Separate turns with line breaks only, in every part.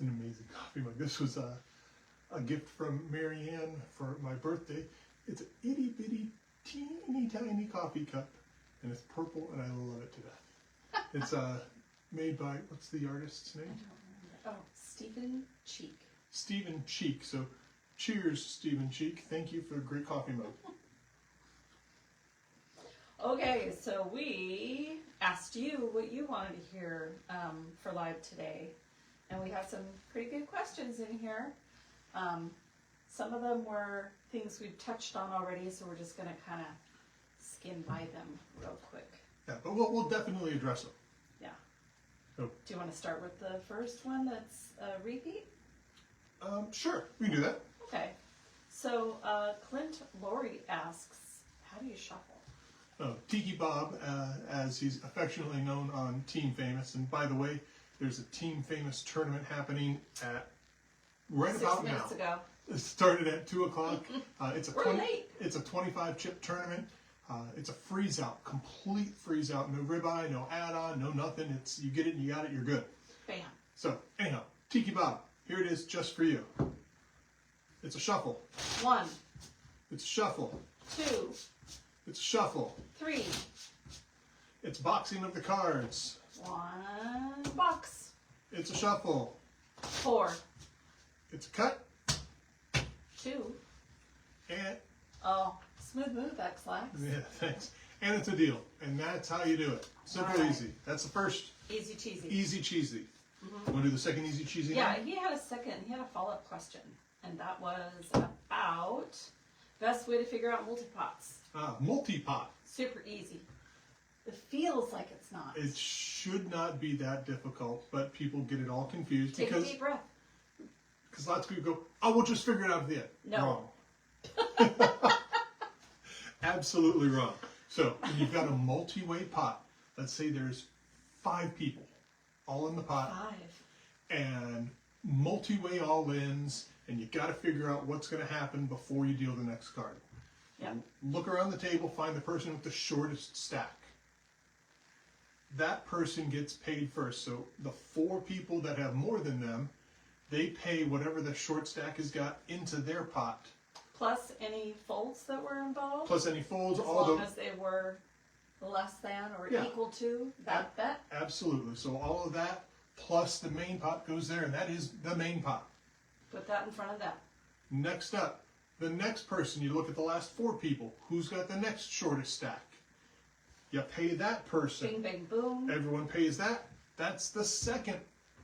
an amazing coffee mug. This was a gift from Marianne for my birthday. It's an itty bitty, teeny tiny coffee cup, and it's purple, and I love it to death. It's made by, what's the artist's name?
I don't remember. Oh, Stephen Cheek.
Stephen Cheek. So, cheers, Stephen Cheek. Thank you for a great coffee mug.
Okay, so we asked you what you wanted to hear for live today, and we have some pretty good questions in here. Some of them were things we've touched on already, so we're just going to kind of skim by them real quick.
Yeah, but we'll definitely address them.
Yeah.
So,
do you want to start with the first one that's a repeat?
Sure, we can do that.
Okay. So Clint Laurie asks, how do you shuffle?
Tiki Bob, as he's affectionately known on Team Famous. And by the way, there's a Team Famous tournament happening at right about
6 minutes
now.
ago.
It started at 2 o'clock.
We're late.
It's a 25 chip tournament. It's a freeze out, complete freeze out. No ribeye, no add-on, no nothing. It's you get it and you got it, you're good.
Bam.
So anyhow, Tiki Bob, here it is just for you. It's a shuffle.
1,
It's a shuffle.
2,
It's a shuffle.
3.
It's boxing of the cards.
1 box.
It's a shuffle.
4.
It's a cut.
2.
And
Oh, smooth move, X-Lax.
yeah, thanks. And it's a deal. And that's how you do it. Simple,
All right.
easy. That's the first
Easy cheesy.
easy cheesy. Want to do the second easy cheesy?
Yeah,
now?
he had a follow-up question, and that was about best way to figure out multi-pots.
Multi-pot.
Super easy. It feels like it's not.
It should not be that difficult, but people get it all confused
Take a deep breath.
because lots of people go, "Oh, we'll just figure it out at the end."
No.
Wrong. Absolutely wrong. So when you've got a multi-way pot, let's say there's 5 people all in the pot,
5.
and multi-way all-ins, and you got to figure out what's going to happen before you deal the next card.
Yep.
Look around the table, find the person with the shortest stack. That person gets paid first. So the 4 people that have more than them, they pay whatever the short stack has got into their pot.
Plus any folds that were involved.
Plus any folds,
as
all
long
the...
as they were less than or
Yeah.
equal to that bet.
Absolutely. So all of that, plus the main pot goes there, and that is the main pot.
Put that in front of that.
Next up, the next person, you look at the last 4 people. Who's got the next shortest stack? You pay that person.
Bing, bang, boom.
Everyone pays that. That's the second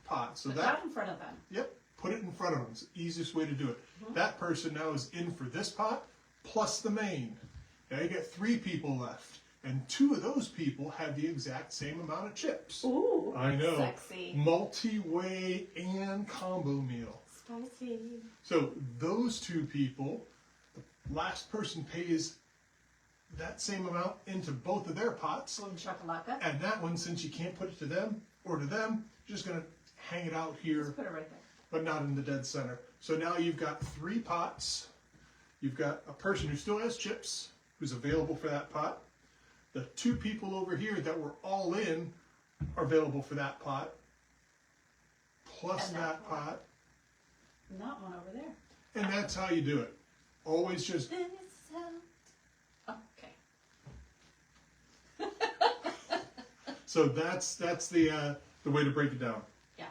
pot. So
Put
that,
that in front of them.
yep, put it in front of them. It's the easiest way to do it. That person now is in for this pot plus the main. Now you get 3 people left. And 2 of those people have the exact same amount of chips.
Ooh,
I know.
sexy.
Multi-way and combo meal.
Spicy.
So those 2 people, the last person pays that same amount into both of their pots.
Boom shakalaka.
And that one, since you can't put it to them or to them, you're just going to hang it out here,
Just put it right there.
but not in the dead center. So now you've got 3 pots. You've got a person who still has chips, who's available for that pot. The 2 people over here that were all in are available for that pot, plus
And
that
that pot.
pot.
And that one over there.
And that's how you do it. Always just...
This is how... Okay.
So that's the way to break it down.
Yeah,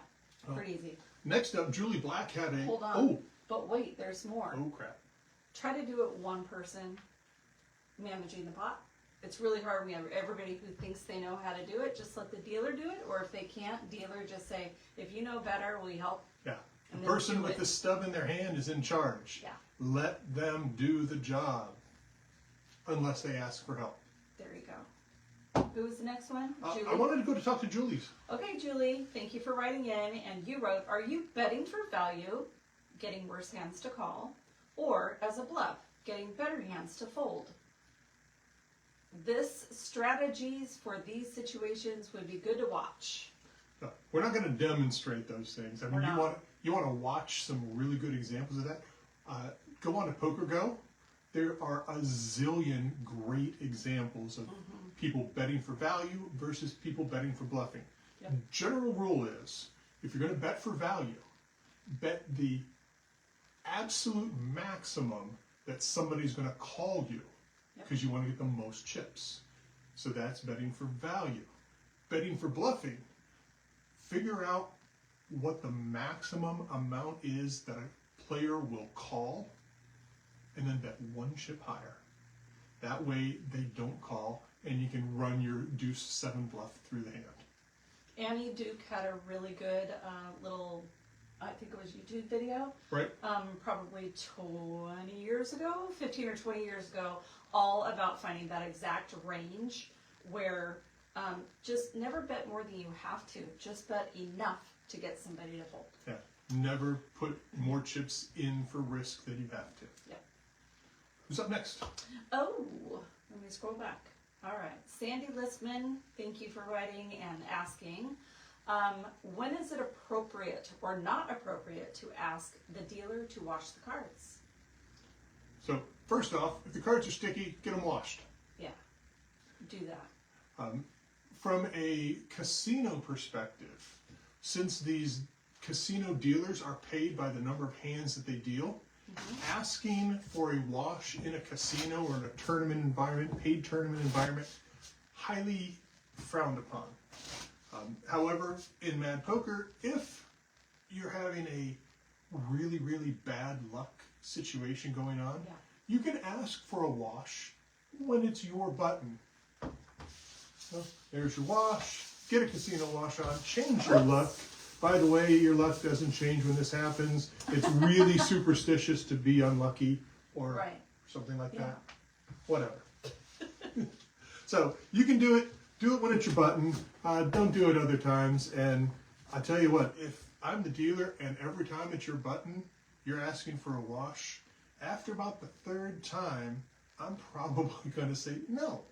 pretty easy.
Next up, Julie Black had a...
Hold on.
Oh,
But wait, there's more.
oh crap.
Try to do it one person managing the pot. It's really hard when you have everybody who thinks they know how to do it. Just let the dealer do it. Or if they can't, dealer just say, if you know better, will you help?
Yeah.
And
The
then
person
do
with
it.
the stub in their hand is in charge.
Yeah.
Let them do the job. Unless they ask for help.
There you go. Who was the next one? Julie?
I wanted to go to talk to Julie's.
Okay, Julie, thank you for writing in. And you wrote, are you betting for value, getting worse hands to call, or as a bluff, getting better hands to fold? This strategies for these situations would be good to watch.
No, we're not going to demonstrate those things. I mean,
We're not.
you want to watch some really good examples of that. Go on to PokerGo. There are a zillion great examples of people betting for value versus people betting for bluffing.
Yep.
General rule is, if you're going to bet for value, bet the absolute maximum that somebody's going to call you because you want to get the most chips. So that's betting for value. Betting for bluffing, figure out what the maximum amount is that a player will call and then bet one chip higher. That way they don't call and you can run your deuce 7 bluff through the hand.
Annie Duke had a really good little, I think it was YouTube video.
Right.
Probably 20 years ago, 15 or 20 years ago, all about finding that exact range where just never bet more than you have to. Just bet enough to get somebody to fold.
Yeah. Never put more chips in for risk than you have to.
Yep.
Who's up next?
Oh, let me scroll back. All right. Sandy Listman, thank you for writing and asking. When is it appropriate or not appropriate to ask the dealer to wash the cards?
So, first off, if the cards are sticky, get them washed.
Yeah, do that.
From a casino perspective, since these casino dealers are paid by the number of hands that they deal, asking for a wash in a casino or in a tournament environment, paid tournament environment, highly frowned upon. However, in Mad Poker, if you're having a really, really bad luck situation going on, you can ask for a wash when it's your button. So there's your wash. Get a casino wash on. Change your luck. By the way, your luck doesn't change when this happens. It's really superstitious to be unlucky or something like that. Whatever. So you can do it. Do it when it's your button. Don't do it other times. And I tell you what, if I'm the dealer and every time it's your button, you're asking for a wash, after about the third time, I'm probably going to say no.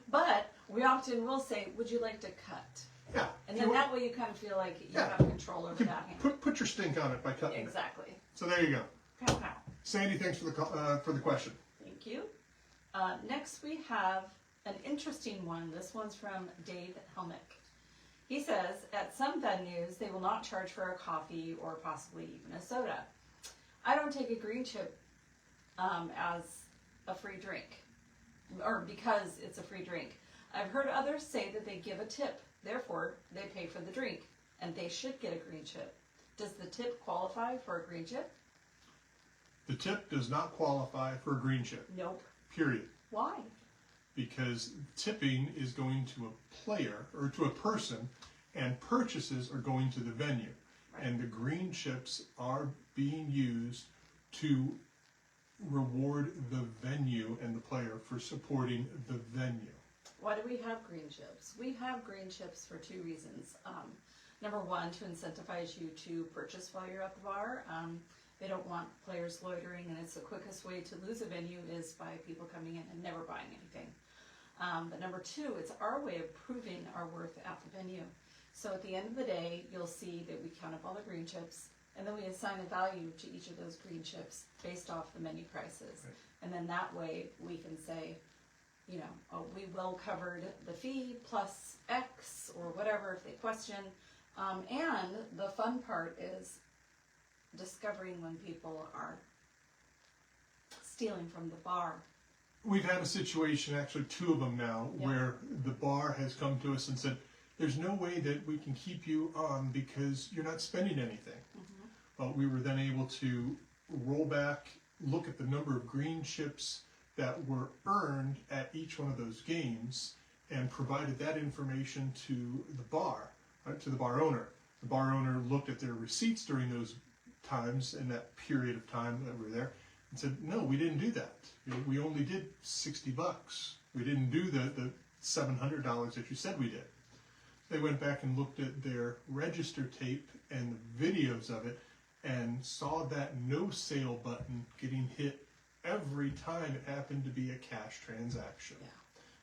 But we often will say, would you like to cut?
Yeah.
And then that way you kind of feel like you have control over that hand.
Put your stink on it by cutting
Exactly.
it. So there you go.
Pow, pow.
Sandy, thanks for the question.
Thank you. Next we have an interesting one. This one's from Dave Helmick. He says, at some venues, they will not charge for a coffee or possibly even a soda. I don't take a green chip as a free drink, or because it's a free drink. I've heard others say that they give a tip, therefore they pay for the drink, and they should get a green chip. Does the tip qualify for a green chip?
The tip does not qualify for a green chip.
Nope.
Period.
Why?
Because tipping is going to a player or to a person, and purchases are going to the venue. Right. And the green chips are being used to reward the venue and the player for supporting the venue.
Why do we have green chips? We have green chips for two reasons. Number one, to incentivize you to purchase while you're at the bar. They don't want players loitering, and it's the quickest way to lose a venue is by people coming in and never buying anything. But number two, it's our way of proving our worth at the venue. So at the end of the day, you'll see that we count up all the green chips, and then we assign a value to each of those green chips based off the menu prices. Right. And then that way we can say, you know, oh, we well covered the fee plus X or whatever if they question. And the fun part is discovering when people are stealing from the bar.
We've had a situation, actually two of them now, where the bar has come to us and said, there's no way that we can keep you on because you're not spending anything. But we were then able to roll back, look at the number of green chips that were earned at each one of those games, and provided that information to the bar, to the bar owner. The bar owner looked at their receipts during those times, in that period of time that we were there, and said, no, we didn't do that. You know, we only did $60. We didn't do the $700 that you said we did. They went back and looked at their register tape and the videos of it and saw that no sale button getting hit every time it happened to be a cash transaction. Yeah.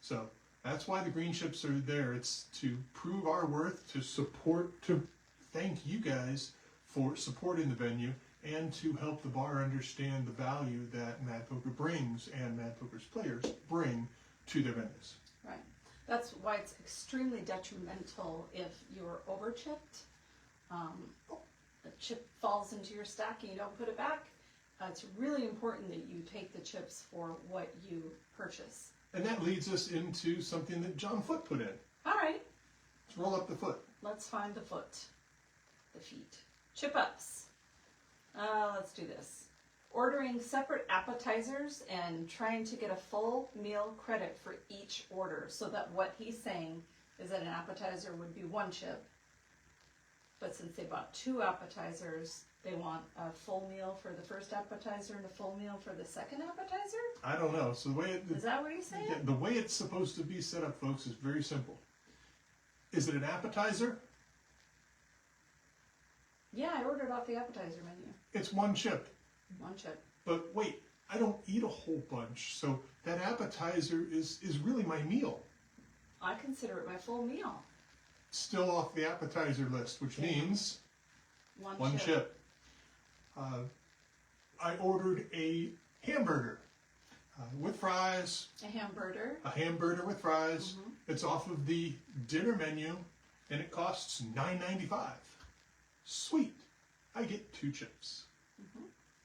So that's why the green chips are there. It's to prove our worth, to support, to thank you guys for supporting the venue, and to help the bar understand the value that Mad Poker brings and Mad Poker's players bring to their venues.
Right. That's why it's extremely detrimental if you're over-chipped. a chip falls into your stack and you don't put it back, it's really important that you take the chips for what you purchase.
And that leads us into something that John Foot put in.
All right.
Let's roll up the foot.
Let's find the foot. The feet. Chip ups. Let's do this. Ordering separate appetizers and trying to get a full meal credit for each order. So that what he's saying is that an appetizer would be 1 chip. But since they bought 2 appetizers, they want a full meal for the first appetizer and a full meal for the second appetizer?
I don't know. So the way
Is that what he's saying?
the way it's supposed to be set up, folks, is very simple. Is it an appetizer?
Yeah, I ordered off the appetizer menu.
It's 1 chip.
1 chip.
But wait, I don't eat a whole bunch, so that appetizer is really my meal.
I consider it my full meal.
Still off the appetizer list, which means 1 chip. I ordered a hamburger with fries.
A hamburger.
A hamburger with fries. It's off of the dinner menu, and it costs $9.95. Sweet. I get 2 chips.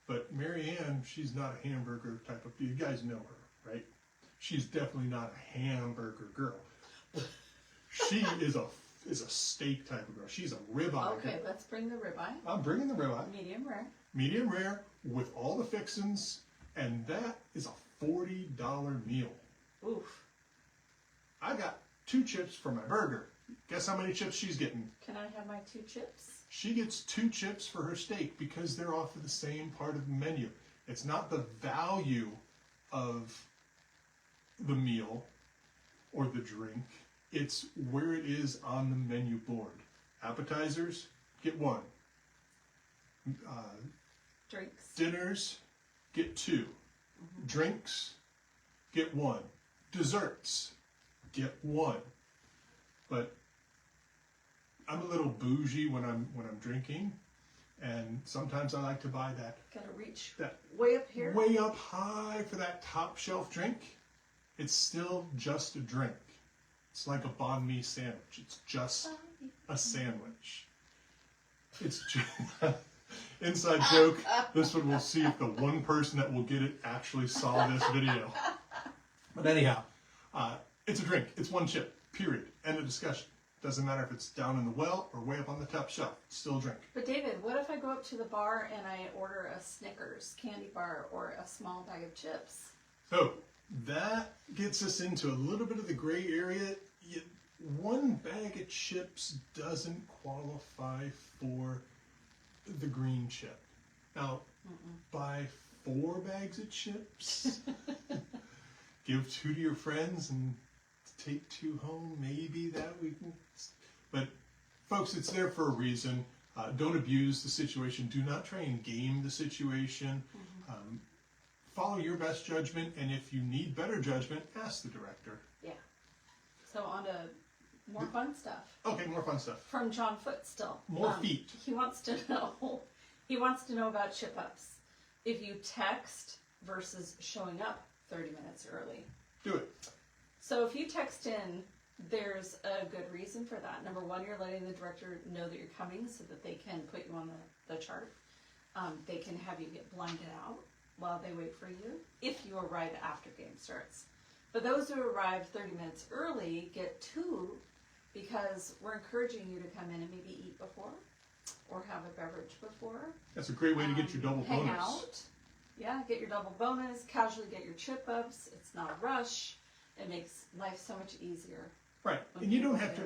But Marianne, she's not a hamburger type of. You guys know her, right? She's definitely not a hamburger girl. She is a steak type of girl. She's a ribeye.
Okay, let's bring the ribeye.
I'm bringing the ribeye.
Medium rare.
Medium rare with all the fixins, and that is a $40 meal.
Oof.
I got 2 chips for my burger. Guess how many chips she's getting?
Can I have my 2 chips?
She gets 2 chips for her steak because they're off of the same part of the menu. It's not the value of the meal or the drink. It's where it is on the menu board. Appetizers, get 1.
Drinks.
Dinners, get 2. Drinks, get 1. Desserts, get 1. But I'm a little bougie when I'm drinking, and sometimes I like to buy that.
Gotta reach
that
way up here.
Way up high for that top shelf drink. It's still just a drink. It's like a banh mi sandwich. It's just a sandwich. It's just, inside joke. This one we'll see if the one person that will get it actually saw this video. But anyhow, it's a drink. It's 1 chip. Period. End of discussion. Doesn't matter if it's down in the well or way up on the top shelf. It's still a drink.
But David, what if I go up to the bar and I order a Snickers candy bar or a small bag of chips?
So that gets us into a little bit of the gray area. 1 bag of chips doesn't qualify for the green chip. Now, buy 4 bags of chips. Give 2 to your friends and take 2 home. Maybe that we can. But folks, it's there for a reason. Don't abuse the situation. Do not try and game the situation. Follow your best judgment, and if you need better judgment, ask the director.
Yeah. So on to more fun stuff.
Okay, more fun stuff.
From John Foot still.
More feet.
He wants to know about chip ups. If you text versus showing up 30 minutes early.
Do it.
So if you text in, there's a good reason for that. Number 1, you're letting the director know that you're coming so that they can put you on the chart. They can have you get blinded out while they wait for you if you arrive after game starts. But those who arrive 30 minutes early get 2 because we're encouraging you to come in and maybe eat before or have a beverage before.
That's a great way to get your double
hang
bonus.
Out. Yeah, get your double bonus, casually get your chip ups. It's not a rush. It makes life so much easier.
Right, and you don't have to,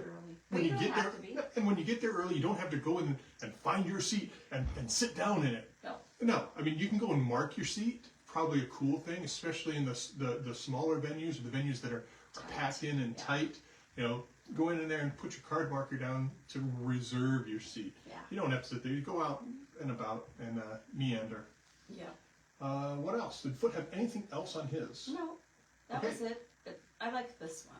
when you get there, and when you get there early, you don't have to go in and find your seat and sit down in it. No, I mean, you can go and mark your seat, probably a cool thing, especially in the smaller venues, or the venues that are packed in and tight. You know, go in there and put your card marker down to reserve your seat.
Yeah.
You don't have to sit there, you go out and about and meander.
Yeah.
What else? Did Foot have anything else on his?
No, that was it. But I like this one.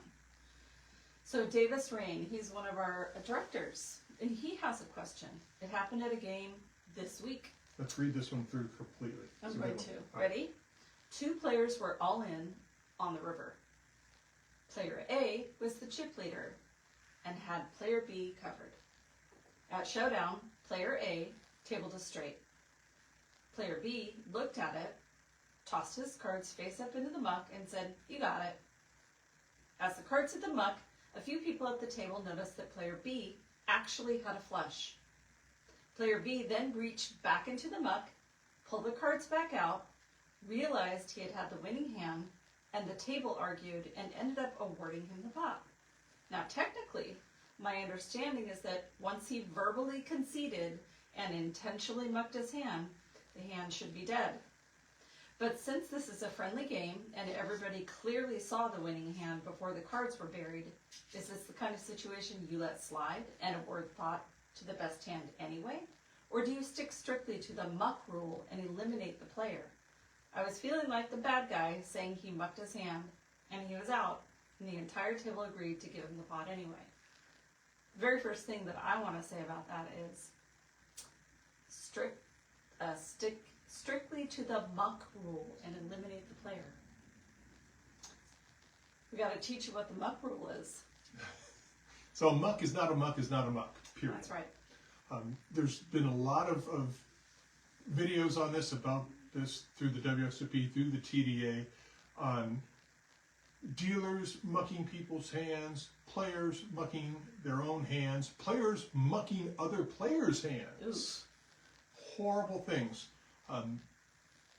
So Davis Rain, he's one of our directors, and he has a question. It happened at a game this week.
Let's read this one through completely.
I'm going to. Ready? 2 players were all in on the river. Player A was the chip leader and had player B covered. At showdown, player A tabled us straight. Player B looked at it, tossed his cards face up into the muck, and said, "You got it." As the cards hit the muck, a few people at the table noticed that player B actually had a flush. Player B then reached back into the muck, pulled the cards back out, realized he had had the winning hand, and the table argued and ended up awarding him the pot. Now, technically, my understanding is that once he verbally conceded and intentionally mucked his hand, the hand should be dead. But since this is a friendly game and everybody clearly saw the winning hand before the cards were buried, is this the kind of situation you let slide and award the pot to the best hand anyway? Or do you stick strictly to the muck rule and eliminate the player? I was feeling like the bad guy saying he mucked his hand and he was out, and the entire table agreed to give him the pot anyway. The very first thing that I want to say about that is stick strictly to the muck rule and eliminate the player. We got to teach you what the muck rule is.
So a muck is not a muck is not a muck, period.
That's right.
There's been a lot of videos on this, about this, through the WSOP, through the TDA, on dealers mucking people's hands, players mucking their own hands, players mucking other players' hands. Ooh. Horrible things.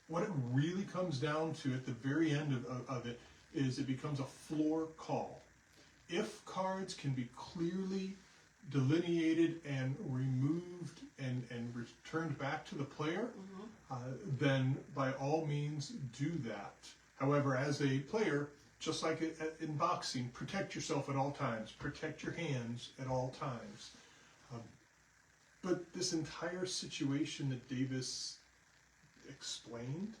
What it really comes down to at the very end of it is it becomes a floor call. If cards can be clearly delineated and removed and returned back to the player, then by all means do that. However, as a player, just like in boxing, protect yourself at all times. Protect your hands at all times. But this entire situation that Davis explained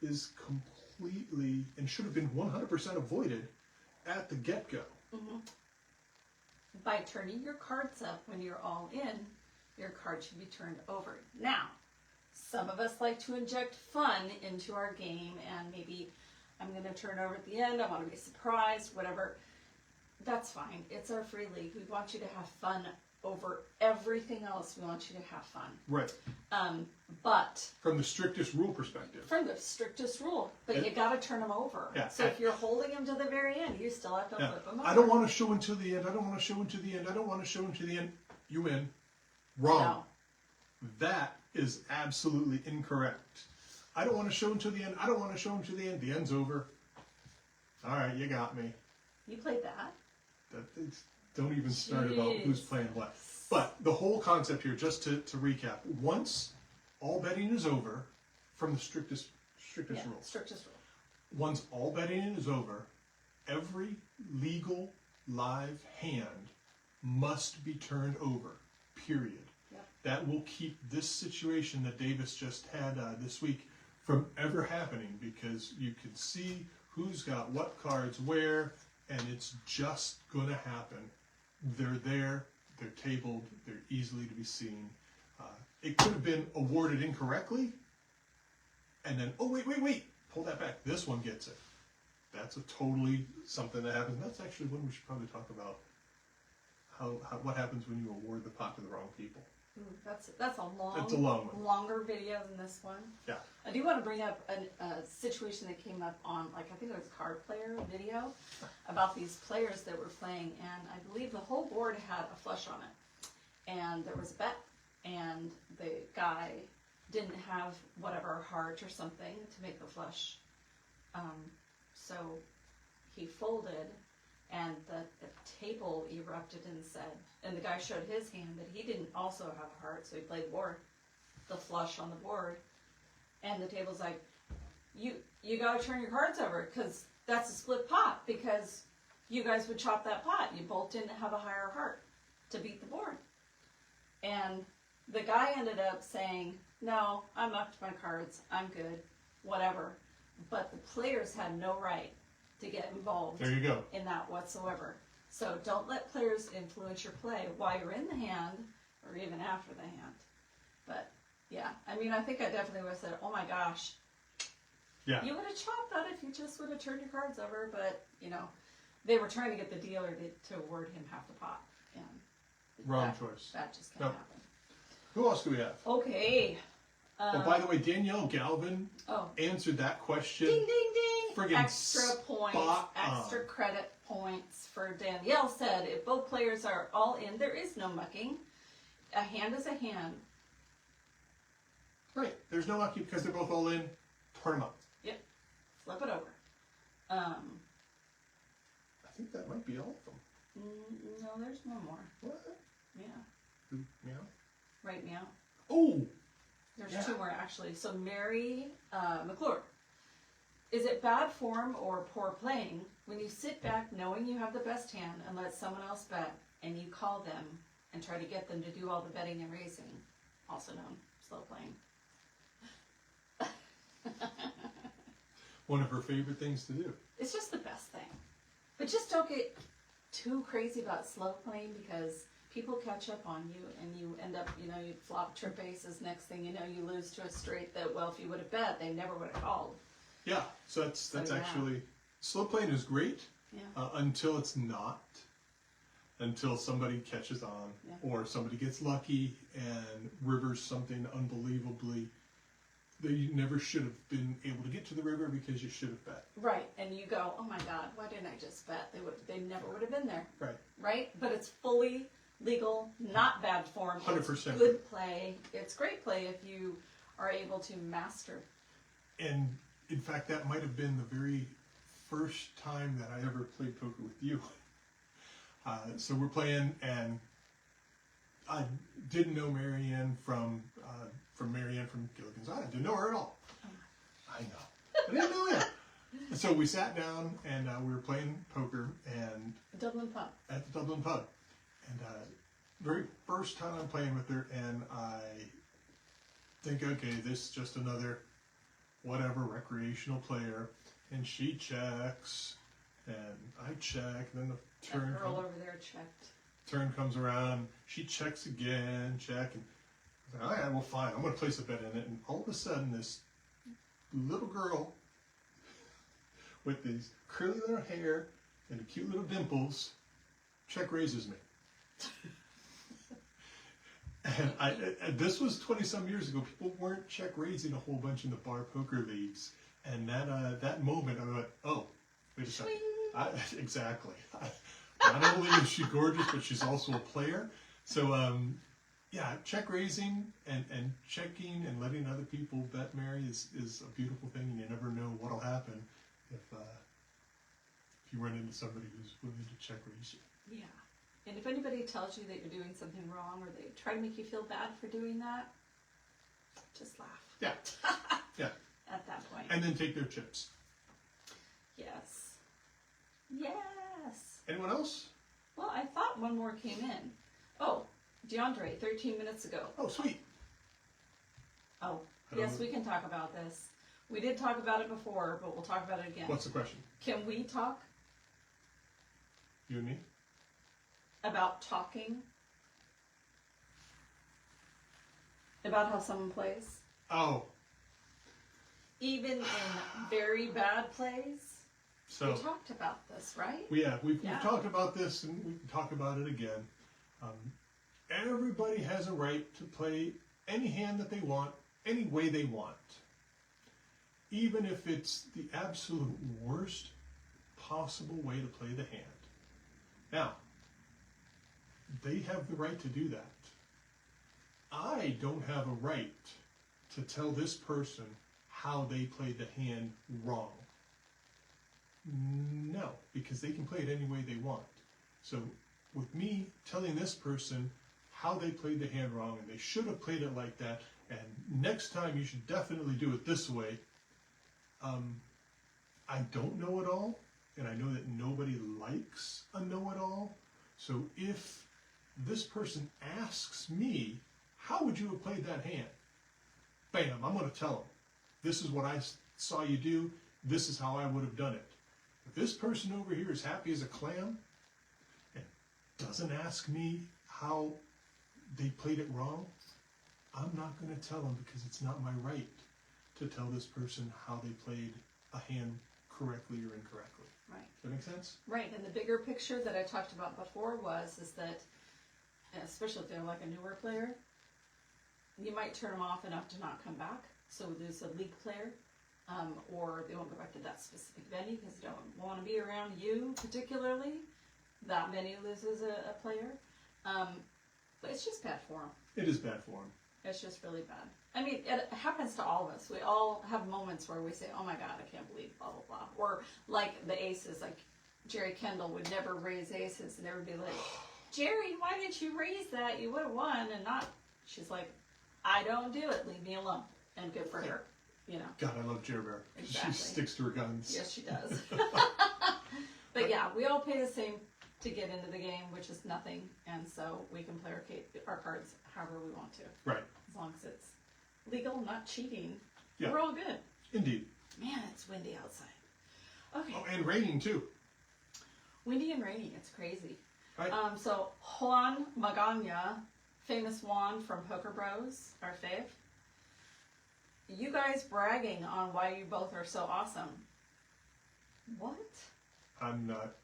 is completely, and should have been 100% avoided at the get-go.
By turning your cards up when you're all in, your card should be turned over. Now, some of us like to inject fun into our game, and maybe I'm going to turn over at the end, I want to be surprised, whatever. That's fine. It's our free league. We want you to have fun over everything else. We want you to have fun.
Right.
But
from the strictest rule perspective.
From the strictest rule. But you got to turn them over.
Yeah.
So if you're holding them to the very end, you still have to flip them over.
I don't want to show until the end. I don't want to show until the end. I don't want to show until the end. You win. Wrong.
No.
That is absolutely incorrect. I don't want to show until the end. I don't want to show until the end. The end's over. All right, you got me.
You played that.
Don't even start about who's playing what. But the whole concept here, just to recap, once all betting is over, from the strictest rules.
Strictest rule.
Once all betting is over, every legal live hand must be turned over, period.
Yep.
That will keep this situation that Davis just had this week from ever happening, because you can see who's got what cards where, and it's just going to happen. They're there, they're tabled, they're easily to be seen. It could have been awarded incorrectly, and then, oh, wait, pull that back. This one gets it. That's a totally something that happens. That's actually one we should probably talk about, what happens when you award the pot to the wrong people.
That's a long one. Longer video than this one.
Yeah.
I do want to bring up a situation that came up on, I think it was Card Player video, about these players that were playing, and I believe the whole board had a flush on it. And there was a bet, and the guy didn't have whatever heart or something to make the flush. So he folded, and the table erupted and said, and the guy showed his hand that he didn't also have a heart, so he played the flush on the board, and the table's like, you gotta turn your cards over, because that's a split pot, because you guys would chop that pot. You both didn't have a higher heart to beat the board. And the guy ended up saying, no, I mucked my cards, I'm good, whatever. But the players had no right to get involved
there you go.
in that whatsoever. So don't let players influence your play while you're in the hand or even after the hand. But yeah, I mean, I think I definitely would have said, oh my gosh.
Yeah.
You would have chopped that if you just would have turned your cards over, but they were trying to get the dealer to award him half the pot. And
wrong choice.
That just can't happen.
Who else do we have?
Okay.
Oh, by the way, Danielle Galvin answered that question.
Ding, ding, ding.
Friggin'
Extra points, extra credit points for Danielle said, if both players are all in, there is no mucking. A hand is a hand.
Right. There's no mucking because they're both all in. Turn them up.
Yep. Flip it over.
I think that might be all of them.
No, there's one more.
What?
Yeah.
Meow?
Right now.
Oh!
There's two more, actually. So Mary McClure. Is it bad form or poor playing when you sit back knowing you have the best hand and let someone else bet and you call them and try to get them to do all the betting and raising, also known slow playing?
One of her favorite things to do.
It's just the best thing. But just don't get too crazy about slow playing because people catch up on you and you end up, you flop trip aces. Next thing you know, you lose to a straight that, well, if you would have bet, they never would have called.
Yeah, so that's actually, slow playing is great until it's not. Until somebody catches on or somebody gets lucky and rivers something unbelievably that you never should have been able to get to the river because you should have bet.
Right, and you go, oh my God, why didn't I just bet? They never would have been there.
Right.
Right? But it's fully legal, not bad form.
100%.
It's good play. It's great play if you are able to master.
And in fact, that might have been the very first time that I ever played poker with you. So we're playing, and I didn't know Marianne from Marianne from Gilligan's Island. I didn't know her at all. I know. I didn't know that. So we sat down and we were playing poker and
Dublin pub.
At the Dublin pub, and very first time I'm playing with her, and I think, okay, this is just another whatever recreational player, and she checks, and I check, and then the turn.
That girl over there checked.
Turn comes around, she checks again, check, and I was like, all right, well, fine, I'm going to place a bet in it. And all of a sudden, this little girl with these curly little hair and cute little dimples check raises me. And this was 20-some years ago. People weren't check raising a whole bunch in the bar poker leagues. And that moment, I went, oh, wait a second. Exactly. Not only is she gorgeous, but she's also a player. So, check raising and checking and letting other people bet Mary is a beautiful thing, and you never know what'll happen if you run into somebody who's willing to check raise you.
Yeah. And if anybody tells you that you're doing something wrong or they try to make you feel bad for doing that, just laugh.
Yeah. Yeah.
At that point.
And then take their chips.
Yes. Yes.
Anyone else?
Well, I thought one more came in. Oh, DeAndre, 13 minutes ago.
Oh, sweet.
Oh, yes, we can talk about this. We did talk about it before, but we'll talk about it again.
What's the question?
Can we talk?
You and me?
About talking? About how someone plays?
Oh.
Even in very bad plays?
So,
we talked about this, right?
We've talked about this, and we can talk about it again. Everybody has a right to play any hand that they want, any way they want. Even if it's the absolute worst possible way to play the hand. Now, they have the right to do that. I don't have a right to tell this person how they played the hand wrong. No, because they can play it any way they want. So with me telling this person how they played the hand wrong, and they should have played it like that, and next time you should definitely do it this way, I don't know it all, and I know that nobody likes a know-it-all. So if this person asks me, how would you have played that hand? Bam, I'm going to tell them. This is what I saw you do. This is how I would have done it. If this person over here is happy as a clam and doesn't ask me how they played it wrong, I'm not going to tell them, because it's not my right to tell this person how they played a hand correctly or incorrectly.
Right.
Does that make sense?
Right, and the bigger picture that I talked about before is that, especially if they're like a newer player, you might turn them off enough to not come back. So there's a league player, or they won't go back to that specific venue because they don't want to be around you particularly. That venue loses a player. But it's just bad form.
It is bad form.
It's just really bad. I mean, it happens to all of us. We all have moments where we say, oh my God, I can't believe blah, blah, blah. Or like the aces, like Jerry Kendall would never raise aces, and everybody would be like, Jerry, why didn't you raise that? You would have won. And not, she's like, I don't do it. Leave me alone. And good for her, you know.
God, I love Jerry Bear.
Exactly.
She sticks to her guns.
Yes, she does. But yeah, we all pay the same to get into the game, which is nothing. And so we can play our cards however we want to.
Right.
As long as it's legal, not cheating.
Yeah.
We're all good.
Indeed.
Man, it's windy outside. Okay.
Oh, and raining too.
Windy and rainy. It's crazy.
Right.
So Juan Magana, famous Juan from Poker Bros, our fave. You guys bragging on why you both are so awesome. What?
I'm not.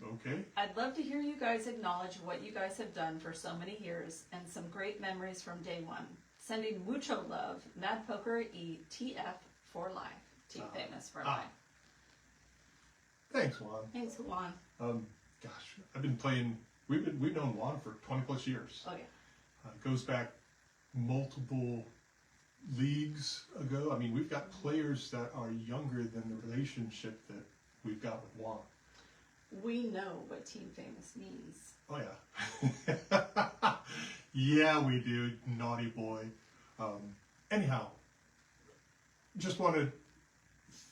Okay.
I'd love to hear you guys acknowledge what you guys have done for so many years and some great memories from day one. Sending mucho love, Mad Poker E TF for life. Team Famous for life.
Thanks, Juan.
Thanks, Juan.
Gosh, I've been playing. We've known Juan for 20 plus years.
Oh yeah.
Goes back multiple leagues ago. I mean, we've got players that are younger than the relationship that we've got with Juan.
We know what Team Famous means.
Oh yeah. Yeah, we do, naughty boy. Anyhow, just want to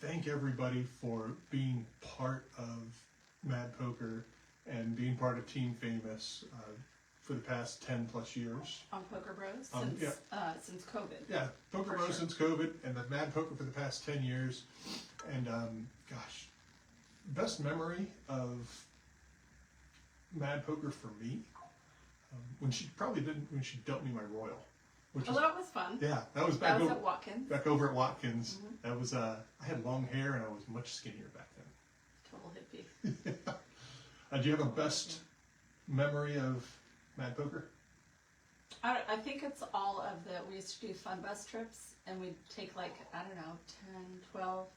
thank everybody for being part of Mad Poker and being part of Team Famous for the past 10 plus years.
On Poker Bros? Since COVID.
Yeah, Poker Bros since COVID, and the Mad Poker for the past 10 years. And gosh, best memory of Mad Poker for me, when she dealt me my Royal. Which
that was fun.
Yeah, that was
That was at Watkins.
back over at Watkins.
Mm-hmm.
That was I had long hair and I was much skinnier back then.
Total hippie.
Do you have a best memory of Mad Poker?
I think it's all of we used to do fun bus trips, and we'd take like, I don't know, 10, 12,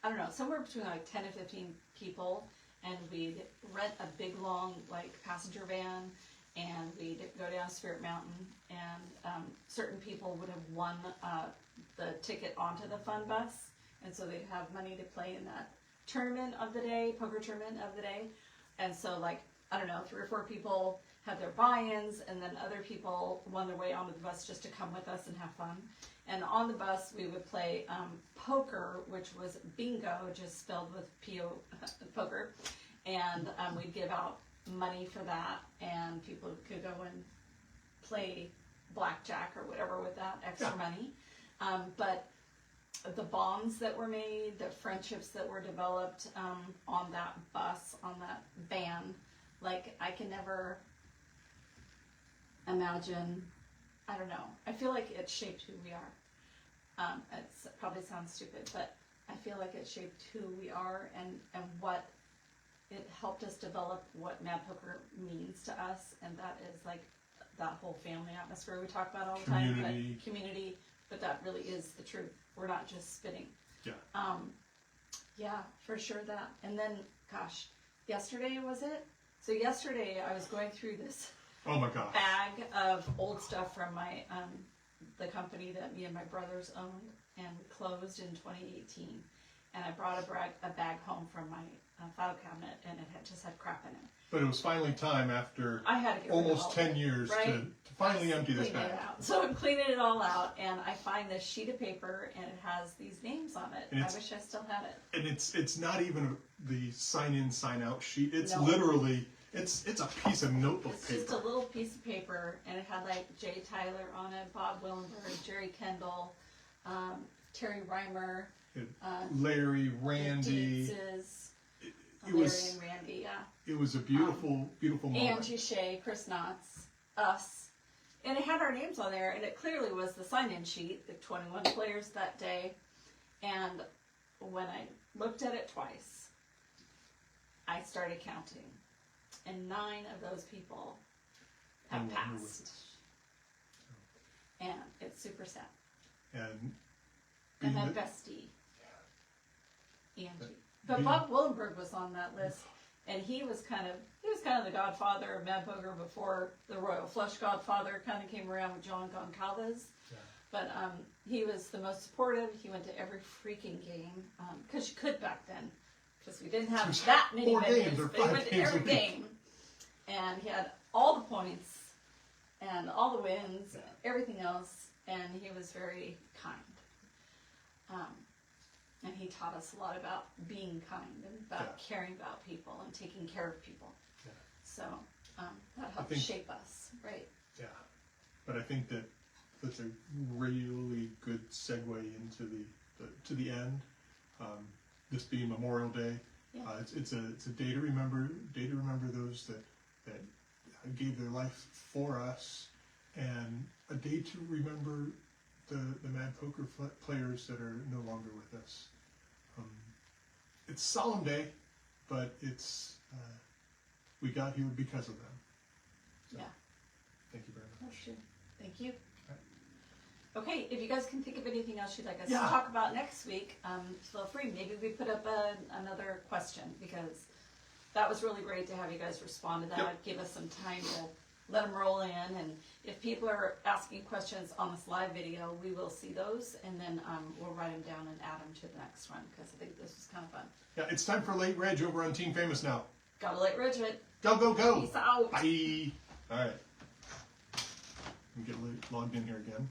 I don't know, somewhere between like 10 and 15 people, and we'd rent a big long like passenger van, and we'd go down Spirit Mountain, and certain people would have won the ticket onto the fun bus, and so they'd have money to play in that tournament of the day, poker tournament of the day. And so like, I don't know, 3 or 4 people had their buy-ins, and then other people won their way onto the bus just to come with us and have fun. And on the bus we would play poker, which was bingo, just spelled with P-O, poker. And we'd give out money for that, and people could go and play blackjack or whatever with that extra money. But the bonds that were made, the friendships that were developed on that bus, on that van, like I can never imagine, I don't know, I feel like it shaped who we are. It probably sounds stupid, but I feel like it shaped who we are and what it helped us develop what Mad Poker means to us, and that is like that whole family atmosphere we talk about all the time, but community, but that really is the truth. We're not just spitting.
Yeah.
Yeah, for sure that. And then, gosh, yesterday was it? So yesterday I was going through this
Oh my gosh.
bag of old stuff from my the company that me and my brothers owned and closed in 2018. And I brought a bag home from my file cabinet, and it had just had crap in it.
But it was finally time after
I had to get rid of
almost
all
10
of it,
years
right?
to finally empty this
Clean
bag.
it out. So I'm cleaning it all out, and I find this sheet of paper, and it has these names on it.
And
I wish I still had it.
And it's not even the sign-in, sign-out sheet. It's
No.
literally, it's a piece of notebook
It's
paper.
just a little piece of paper, and it had like Jay Tyler on it, Bob Willenberg, Jerry Kendall, Terry Reimer,
Larry, Randy.
Dietz's,
It
Larry
was
and Randy, yeah.
it was a beautiful, beautiful moment.
Angie Shea, Chris Knotts, us. And it had our names on there, and it clearly was the sign-in sheet, the 21 players that day. And when I looked at it twice, I started counting. And 9 of those people have
No longer with
passed.
us.
and it's super sad.
And
then Bestie, Angie. But Bob Willenberg was on that list, and he was kind of the godfather of Mad Poker before the Royal Flush Godfather kind of came around with John Goncalves.
Yeah.
But he was the most supportive. He went to every freaking game because you could back then, because we didn't have that many venues. But he went to every game, and he had all the points and all the wins and everything else. And he was very kind. And he taught us a lot about being kind and about caring about people and taking care of people. Yeah. So that helped shape us, right?
Yeah. But I think that's a really good segue into the end. This being Memorial Day, it's a day to remember those that gave their life for us, and a day to remember the Mad Poker players that are no longer with us. It's a solemn day, but it's we got here because of them. So, thank you very much.
Thank you. Okay, if you guys can think of anything else you'd like us to talk about next week, feel free. Maybe we put up another question, because that was really great to have you guys respond to that.
Yep.
Give us some time to let them roll in, and if people are asking questions on this live video, we will see those, and then we'll write them down and add them to the next one, because I think this was kind of fun.
Yeah, it's time for Late Reg over on Team Famous now.
Gotta let Reg it.
Go, go, go.
Peace out.
Bye. All right. Let me get logged in here again.